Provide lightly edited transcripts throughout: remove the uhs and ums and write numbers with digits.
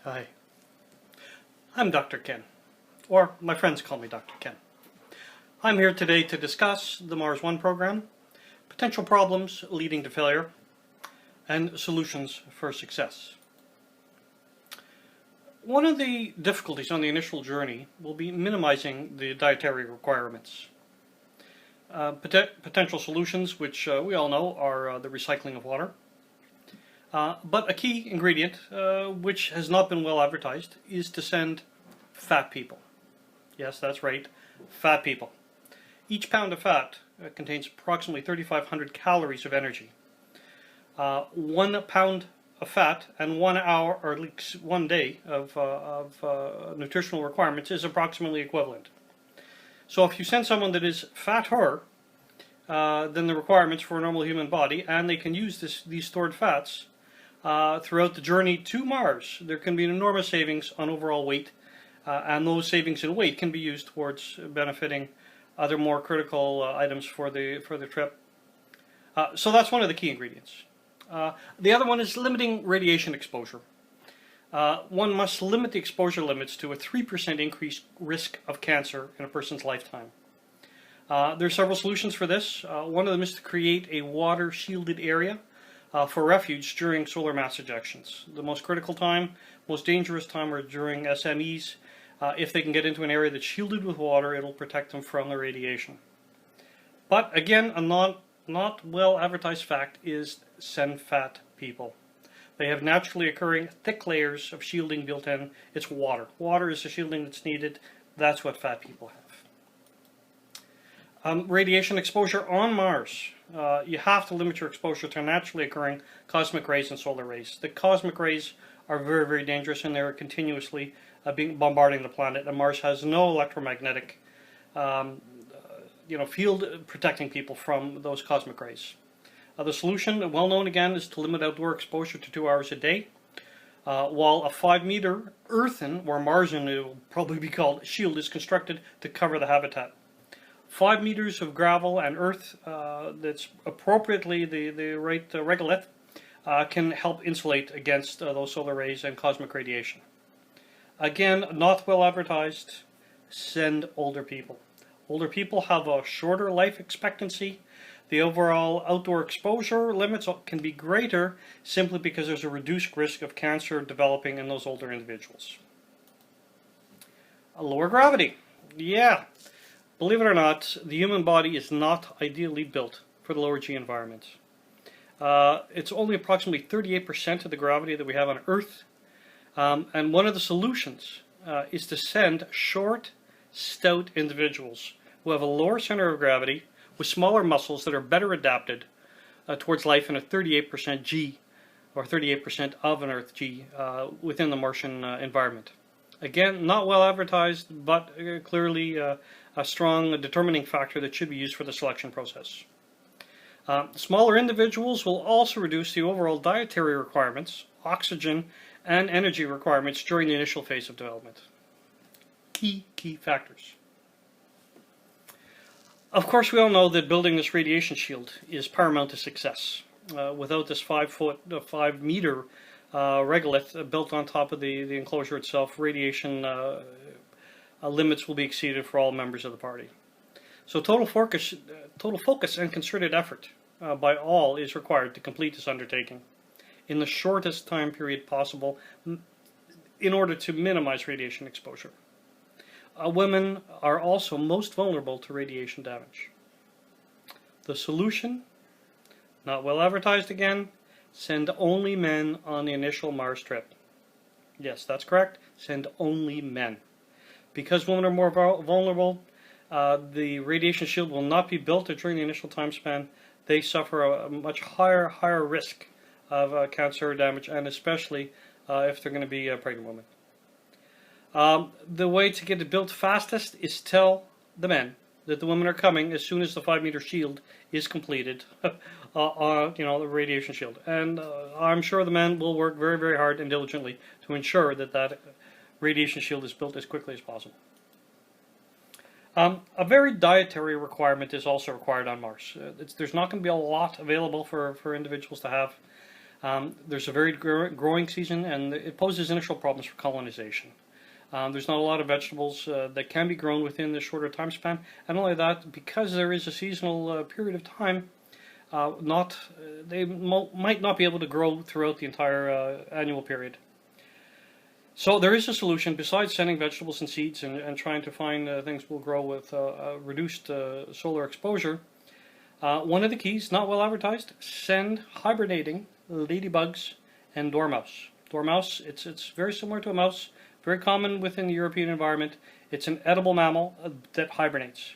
Hi, I'm Dr. Ken, or my friends call me Dr. Ken. I'm here today to discuss the Mars One program, potential problems leading to failure, and solutions for success. One of the difficulties on the initial journey will be minimizing the dietary requirements. Potential solutions, which we all know, are the recycling of water. But a key ingredient, which has not been well advertised, is to send fat people. Yes, that's right, fat people. Each pound of fat contains approximately 3,500 calories of energy. 1 pound of fat and 1 hour, or at least 1 day of nutritional requirements is approximately equivalent. So if you send someone that is fatter than the requirements for a normal human body, and they can use these stored fats throughout the journey to Mars, there can be an enormous savings on overall weight, and those savings in weight can be used towards benefiting other more critical items for the trip. So that's one of the key ingredients. The other one is limiting radiation exposure. One must limit the exposure limits to a 3% increased risk of cancer in a person's lifetime. There are several solutions for this. One of them is to create a water-shielded area for refuge during solar mass ejections. The most critical time, most dangerous time, are during SMEs. If they can get into an area that's shielded with water, it'll protect them from the radiation. But again, a not well advertised fact is send fat people. They have naturally occurring thick layers of shielding built in. It's water. Water is the shielding that's needed. That's what fat people have. Radiation exposure on Mars. You have to limit your exposure to naturally occurring cosmic rays and solar rays. The cosmic rays are very, very dangerous, and they're continuously bombarding the planet. And Mars has no electromagnetic field protecting people from those cosmic rays. The solution, well known again, is to limit outdoor exposure to 2 hours a day, while a 5-meter earthen, or Martian it will probably be called, shield is constructed to cover the habitat. 5 meters of gravel and earth that's appropriately the right regolith can help insulate against those solar rays and cosmic radiation. Again, not well advertised, send older people. Older people have a shorter life expectancy. The overall outdoor exposure limits can be greater simply because there's a reduced risk of cancer developing in those older individuals. A lower gravity. Yeah, believe it or not, the human body is not ideally built for the lower G environment. It's only approximately 38% of the gravity that we have on Earth. And one of the solutions is to send short, stout individuals who have a lower center of gravity with smaller muscles that are better adapted towards life in a 38% G, or 38% of an Earth G, within the Martian environment. Again, not well advertised, but clearly a strong determining factor that should be used for the selection process. Smaller individuals will also reduce the overall dietary requirements, oxygen, and energy requirements during the initial phase of development. Key factors. Of course, we all know that building this radiation shield is paramount to success. Without this 5-meter regolith built on top of the enclosure itself, radiation limits will be exceeded for all members of the party. So total focus and concerted effort by all is required to complete this undertaking in the shortest time period possible in order to minimize radiation exposure. Women are also most vulnerable to radiation damage. The solution, not well advertised again, send only men on the initial Mars trip. Yes, that's correct, send only men. Because women are more vulnerable, the radiation shield will not be built during the initial time span. They suffer a much higher risk of cancer damage, and especially if they're going to be a pregnant woman. The way to get it built fastest is tell the men that the women are coming as soon as the 5-meter shield is completed, the radiation shield. And I'm sure the men will work very, very hard and diligently to ensure that radiation shield is built as quickly as possible. A varied dietary requirement is also required on Mars. There's not going to be a lot available for individuals to have. There's a very growing season, and it poses initial problems for colonization. There's not a lot of vegetables that can be grown within this shorter time span, and not only that, because there is a seasonal period of time, they might not be able to grow throughout the entire annual period. So there is a solution besides sending vegetables and seeds and trying to find things will grow with reduced solar exposure. One of the keys, not well advertised, send hibernating ladybugs and dormouse. Dormouse, it's very similar to a mouse, very common within the European environment. It's an edible mammal that hibernates.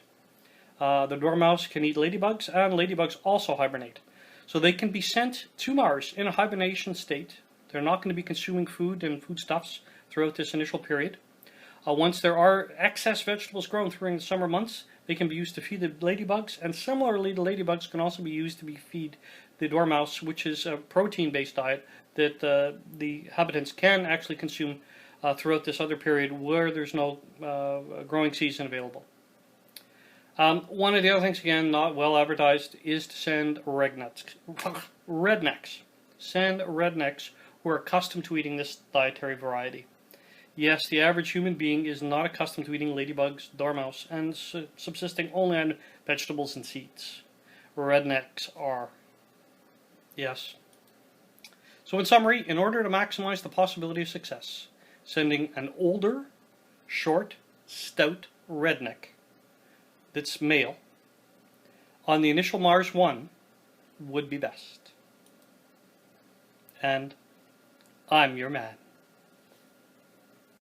The dormouse can eat ladybugs, and ladybugs also hibernate. So they can be sent to Mars in a hibernation state. They're not going to be consuming food and foodstuffs throughout this initial period. Once there are excess vegetables grown during the summer months, they can be used to feed the ladybugs, and similarly the ladybugs can also be used to feed the dormouse, which is a protein-based diet that the inhabitants can actually consume throughout this other period where there's no growing season available. One of the other things, again, not well advertised, is to send rednecks. Send rednecks who are accustomed to eating this dietary variety. Yes, the average human being is not accustomed to eating ladybugs, dormouse, and subsisting only on vegetables and seeds. Rednecks are. Yes. So in summary, in order to maximize the possibility of success, sending an older, short, stout redneck that's male on the initial Mars 1 would be best. And I'm your man.